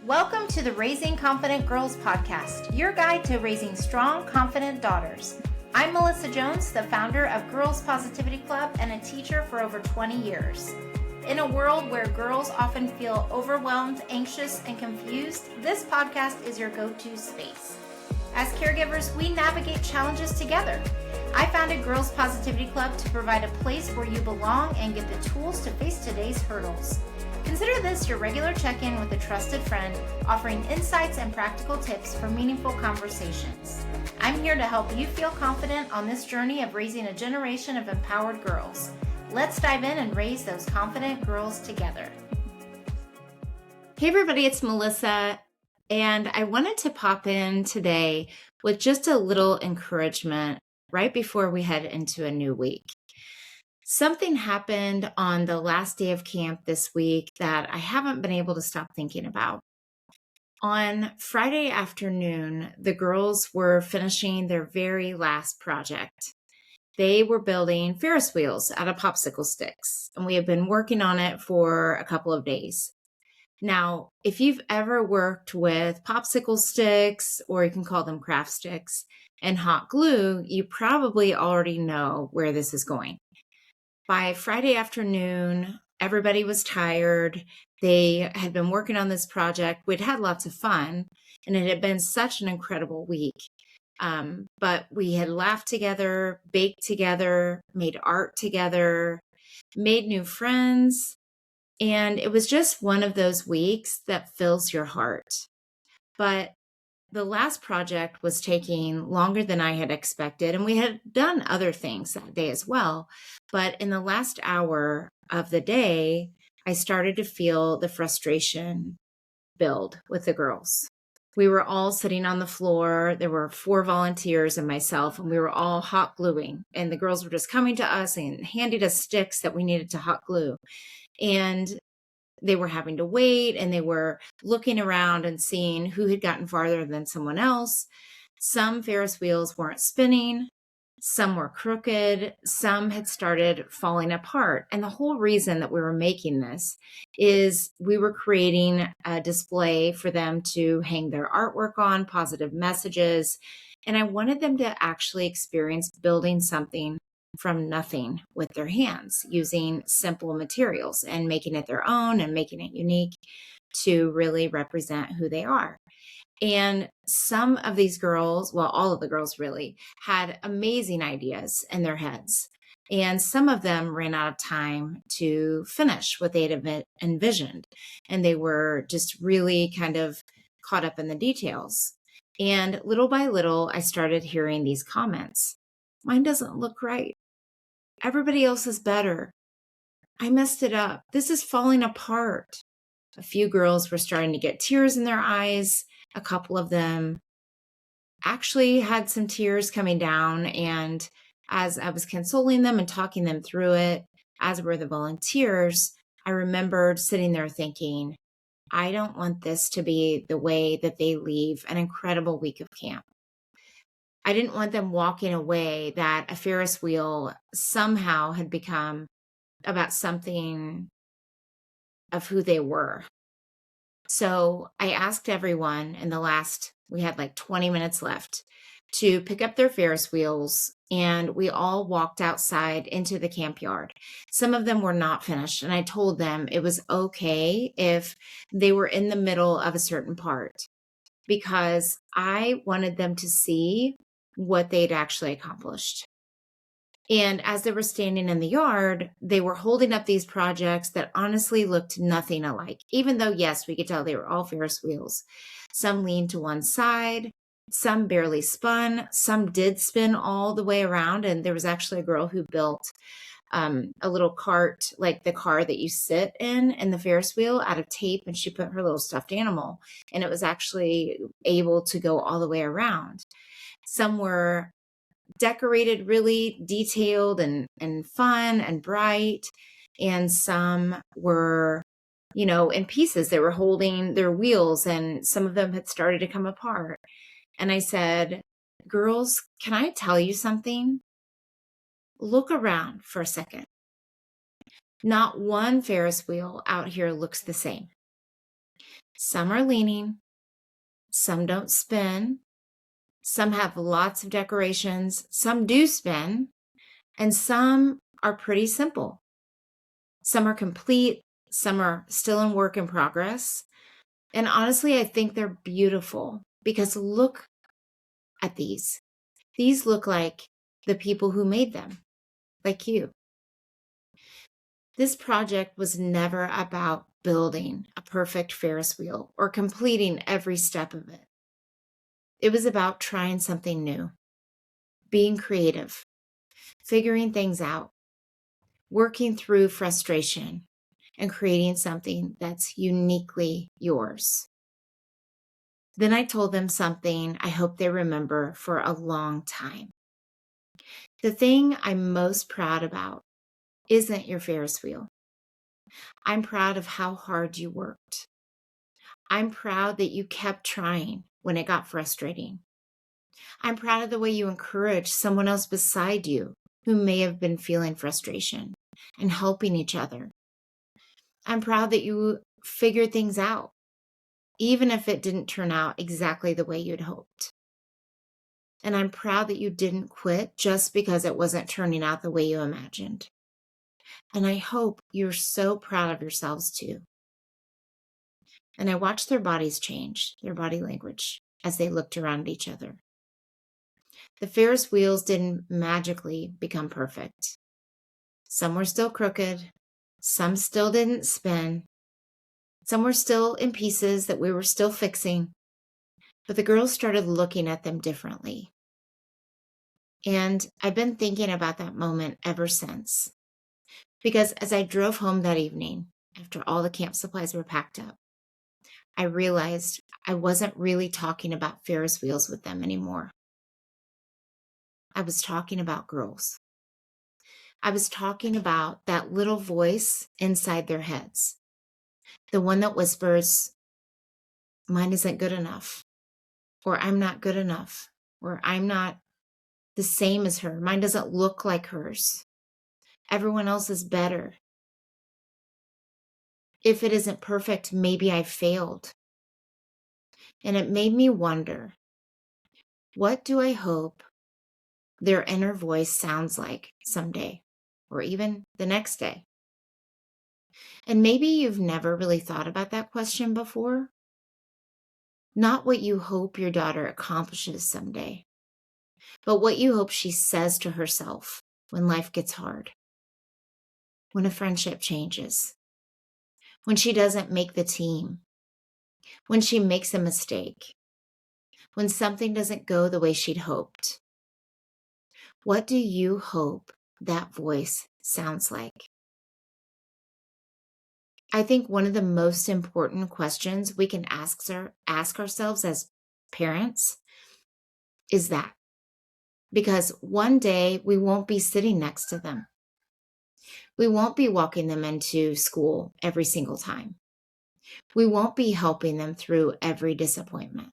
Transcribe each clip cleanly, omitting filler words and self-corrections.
Welcome to the Raising Confident Girls podcast, your guide to raising strong, confident daughters. I'm Melissa Jones, the founder of Girls Positivity Club and a teacher for over 20 years. In a world where girls often feel overwhelmed, anxious, and confused, this podcast is your go-to space. As caregivers, we navigate challenges together. I founded Girls Positivity Club to provide a place where you belong and get the tools to face today's hurdles. Consider this your regular check-in with a trusted friend, offering insights and practical tips for meaningful conversations. I'm here to help you feel confident on this journey of raising a generation of empowered girls. Let's dive in and raise those confident girls together. Hey everybody, it's Melissa, and I wanted to pop in today with just a little encouragement right before we head into a new week. Something happened on the last day of camp this week that I haven't been able to stop thinking about. On Friday afternoon, the girls were finishing their very last project. They were building Ferris wheels out of popsicle sticks, and we have been working on it for a couple of days. Now, if you've ever worked with popsicle sticks, or you can call them craft sticks, and hot glue, you probably already know where this is going. By Friday afternoon, everybody was tired. They had been working on this project. We'd had lots of fun, and it had been such an incredible week. But we had laughed together, baked together, made art together, made new friends, and it was just one of those weeks that fills your heart. But the last project was taking longer than I had expected, and we had done other things that day as well. But in the last hour of the day, I started to feel the frustration build with the girls. We were all sitting on the floor. There were 4 volunteers and myself, and we were all hot gluing. And the girls were just coming to us and handing us sticks that we needed to hot glue. And they were having to wait, and they were looking around and seeing who had gotten farther than someone else. Some Ferris wheels weren't spinning. Some were crooked. Some had started falling apart. And the whole reason that we were making this is we were creating a display for them to hang their artwork on, positive messages. And I wanted them to actually experience building something from nothing with their hands, using simple materials and making it their own and making it unique to really represent who they are. And some of these girls, well, all of the girls really, had amazing ideas in their heads. And some of them ran out of time to finish what they had envisioned. And they were just really kind of caught up in the details. And little by little, I started hearing these comments. Mine doesn't look right. Everybody else is better. I messed it up. This is falling apart. A few girls were starting to get tears in their eyes. A couple of them actually had some tears coming down. And as I was consoling them and talking them through it, as were the volunteers, I remembered sitting there thinking, I don't want this to be the way that they leave an incredible week of camp. I didn't want them walking away that a Ferris wheel somehow had become about something of who they were. So I asked everyone we had like 20 minutes left, to pick up their Ferris wheels, and we all walked outside into the camp yard. Some of them were not finished, and I told them it was okay if they were in the middle of a certain part, because I wanted them to see what they'd actually accomplished. And as they were standing in the yard, they were holding up these projects that honestly looked nothing alike, even though, yes, we could tell they were all Ferris wheels. Some leaned to one side, some barely spun, some did spin all the way around. And there was actually a girl who built a little cart, like the car that you sit in the Ferris wheel, out of tape, and she put her little stuffed animal, and it was actually able to go all the way around. Some were decorated really detailed and fun and bright. And some were, in pieces. They were holding their wheels, and some of them had started to come apart. And I said, girls, can I tell you something? Look around for a second. Not one Ferris wheel out here looks the same. Some are leaning, some don't spin, some have lots of decorations, some do spin, and some are pretty simple. Some are complete, some are still in work in progress. And honestly, I think they're beautiful because look at these. These look like the people who made them, like you. This project was never about building a perfect Ferris wheel or completing every step of it. It was about trying something new, being creative, figuring things out, working through frustration, and creating something that's uniquely yours. Then I told them something I hope they remember for a long time. The thing I'm most proud about isn't your Ferris wheel. I'm proud of how hard you worked. I'm proud that you kept trying when it got frustrating. I'm proud of the way you encouraged someone else beside you who may have been feeling frustration and helping each other. I'm proud that you figured things out, even if it didn't turn out exactly the way you'd hoped. And I'm proud that you didn't quit just because it wasn't turning out the way you imagined. And I hope you're so proud of yourselves too. And I watched their bodies change, their body language, as they looked around at each other. The Ferris wheels didn't magically become perfect. Some were still crooked. Some still didn't spin. Some were still in pieces that we were still fixing. But the girls started looking at them differently. And I've been thinking about that moment ever since. Because as I drove home that evening, after all the camp supplies were packed up, I realized I wasn't really talking about Ferris wheels with them anymore. I was talking about girls. I was talking about that little voice inside their heads. The one that whispers, mine isn't good enough, or I'm not good enough, or I'm not the same as her. Mine doesn't look like hers. Everyone else is better. If it isn't perfect, maybe I failed. And it made me wonder, what do I hope their inner voice sounds like someday, or even the next day? And maybe you've never really thought about that question before. Not what you hope your daughter accomplishes someday, but what you hope she says to herself when life gets hard, when a friendship changes, when she doesn't make the team, when she makes a mistake, when something doesn't go the way she'd hoped. What do you hope that voice sounds like? I think one of the most important questions we can ask ourselves as parents is that. Because one day we won't be sitting next to them. We won't be walking them into school every single time. We won't be helping them through every disappointment.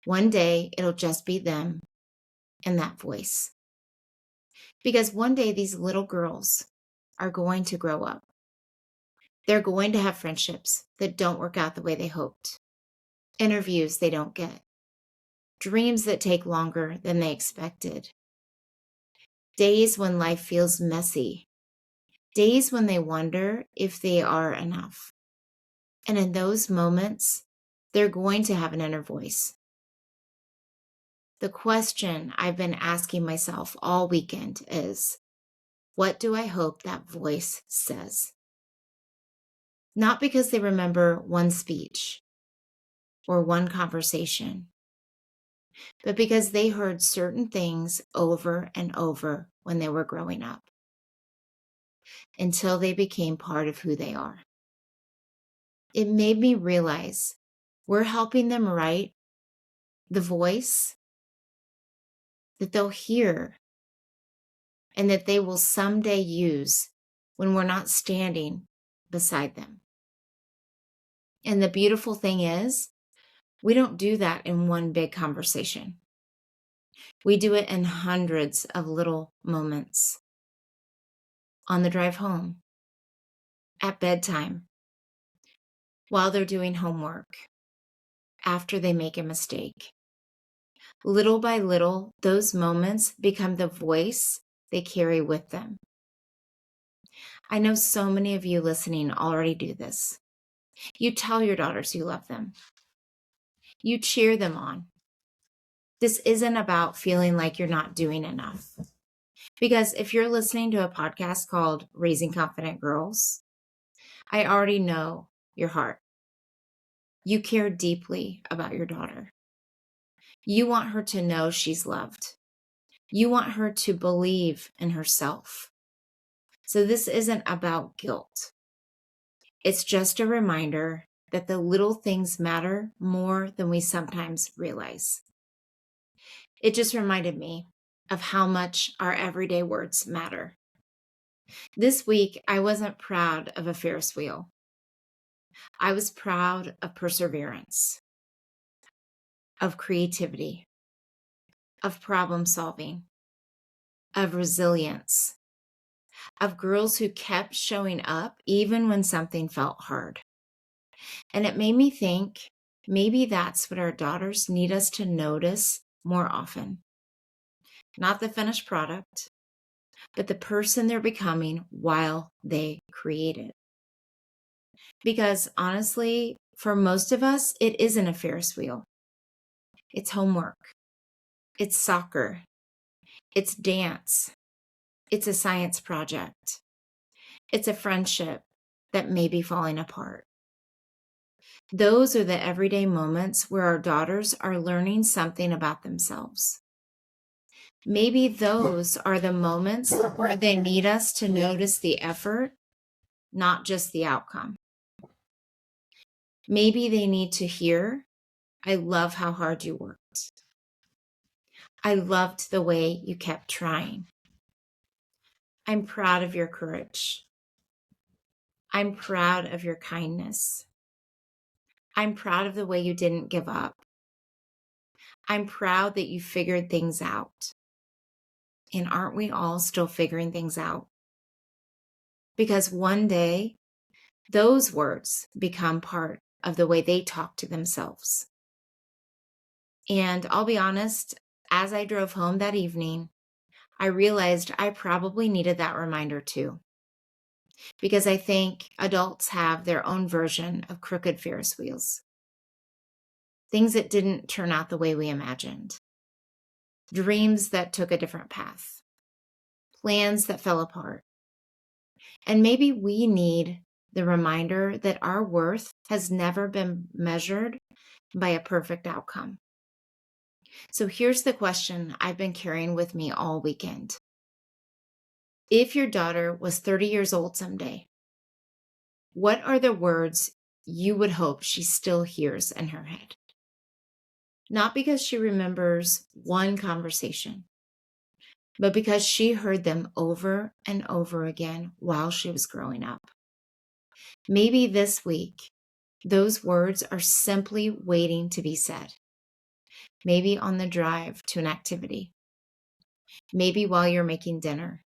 One day it'll just be them and that voice. Because one day these little girls are going to grow up. They're going to have friendships that don't work out the way they hoped, interviews they don't get, dreams that take longer than they expected, days when life feels messy, days when they wonder if they are enough. And in those moments, they're going to have an inner voice. The question I've been asking myself all weekend is, what do I hope that voice says? Not because they remember one speech or one conversation, but because they heard certain things over and over when they were growing up, until they became part of who they are. It made me realize we're helping them write the voice that they'll hear and that they will someday use when we're not standing beside them. And the beautiful thing is, we don't do that in one big conversation. We do it in hundreds of little moments. On the drive home, at bedtime, while they're doing homework, after they make a mistake. Little by little, those moments become the voice they carry with them. I know so many of you listening already do this. You tell your daughters you love them. You cheer them on. This isn't about feeling like you're not doing enough. Because if you're listening to a podcast called Raising Confident Girls, I already know your heart. You care deeply about your daughter. You want her to know she's loved. You want her to believe in herself. So this isn't about guilt. It's just a reminder that the little things matter more than we sometimes realize. It just reminded me of how much our everyday words matter. This week, I wasn't proud of a Ferris wheel. I was proud of perseverance, of creativity, of problem solving, of resilience, of girls who kept showing up even when something felt hard. And it made me think maybe that's what our daughters need us to notice more often. Not the finished product, but the person they're becoming while they create it. Because honestly, for most of us, it isn't a Ferris wheel. It's homework. It's soccer. It's dance. It's a science project. It's a friendship that may be falling apart. Those are the everyday moments where our daughters are learning something about themselves. Maybe those are the moments where they need us to notice the effort, not just the outcome. Maybe they need to hear, I love how hard you worked. I loved the way you kept trying. I'm proud of your courage. I'm proud of your kindness. I'm proud of the way you didn't give up. I'm proud that you figured things out. And aren't we all still figuring things out? Because one day, those words become part of the way they talk to themselves. And I'll be honest, as I drove home that evening, I realized I probably needed that reminder too. Because I think adults have their own version of crooked Ferris wheels. Things that didn't turn out the way we imagined. Dreams that took a different path. Plans that fell apart. And maybe we need the reminder that our worth has never been measured by a perfect outcome. So here's the question I've been carrying with me all weekend. If your daughter was 30 years old someday, what are the words you would hope she still hears in her head? Not because she remembers one conversation, but because she heard them over and over again while she was growing up. Maybe this week, those words are simply waiting to be said. Maybe on the drive to an activity. Maybe while you're making dinner.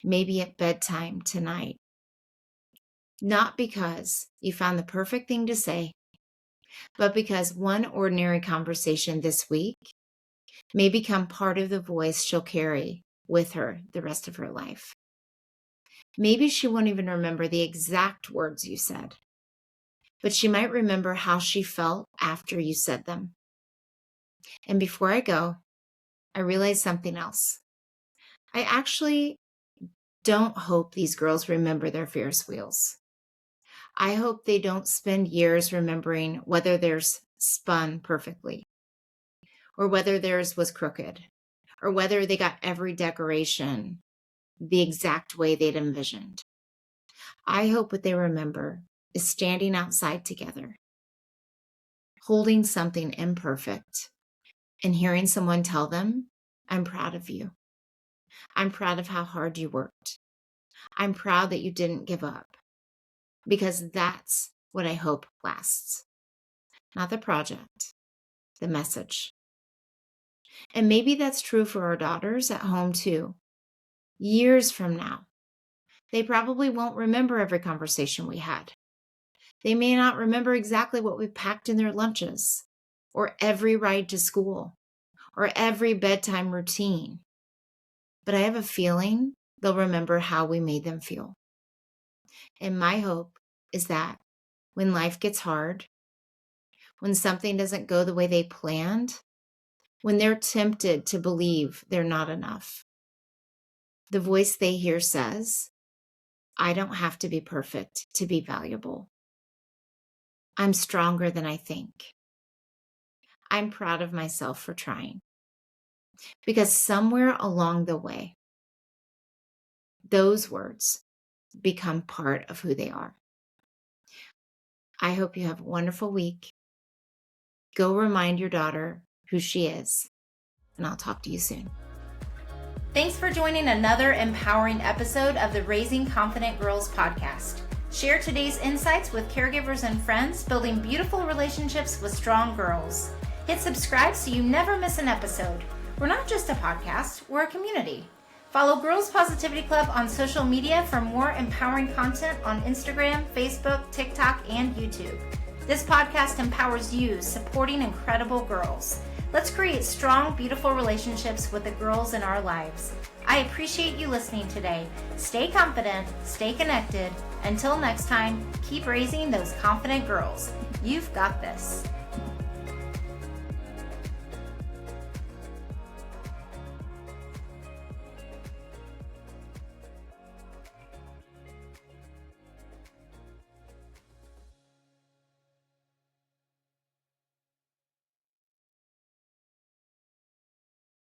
Maybe at bedtime tonight. Not because you found the perfect thing to say, but because one ordinary conversation this week may become part of the voice she'll carry with her the rest of her life. Maybe she won't even remember the exact words you said, but she might remember how she felt after you said them. And before I go, I realized something else. I actually don't hope these girls remember their Ferris wheels. I hope they don't spend years remembering whether theirs spun perfectly, or whether theirs was crooked, or whether they got every decoration the exact way they'd envisioned. I hope what they remember is standing outside together, holding something imperfect, and hearing someone tell them, I'm proud of you. I'm proud of how hard you worked. I'm proud that you didn't give up. Because that's what I hope lasts. Not the project, the message. And maybe that's true for our daughters at home too. Years from now, they probably won't remember every conversation we had, They may not remember exactly what we packed in their lunches, or every ride to school, or every bedtime routine. But I have a feeling they'll remember how we made them feel. And my hope is that when life gets hard, when something doesn't go the way they planned, when they're tempted to believe they're not enough, the voice they hear says, I don't have to be perfect to be valuable. I'm stronger than I think. I'm proud of myself for trying. Because somewhere along the way, those words become part of who they are. I hope you have a wonderful week. Go remind your daughter who she is, and I'll talk to you soon. Thanks for joining another empowering episode of the Raising Confident Girls podcast. Share today's insights with caregivers and friends, building beautiful relationships with strong girls. Hit subscribe so you never miss an episode. We're not just a podcast, we're a community. Follow Girls Positivity Club on social media for more empowering content on Instagram, Facebook, TikTok, and YouTube. This podcast empowers you, supporting incredible girls. Let's create strong, beautiful relationships with the girls in our lives. I appreciate you listening today. Stay confident, stay connected. Until next time, keep raising those confident girls. You've got this.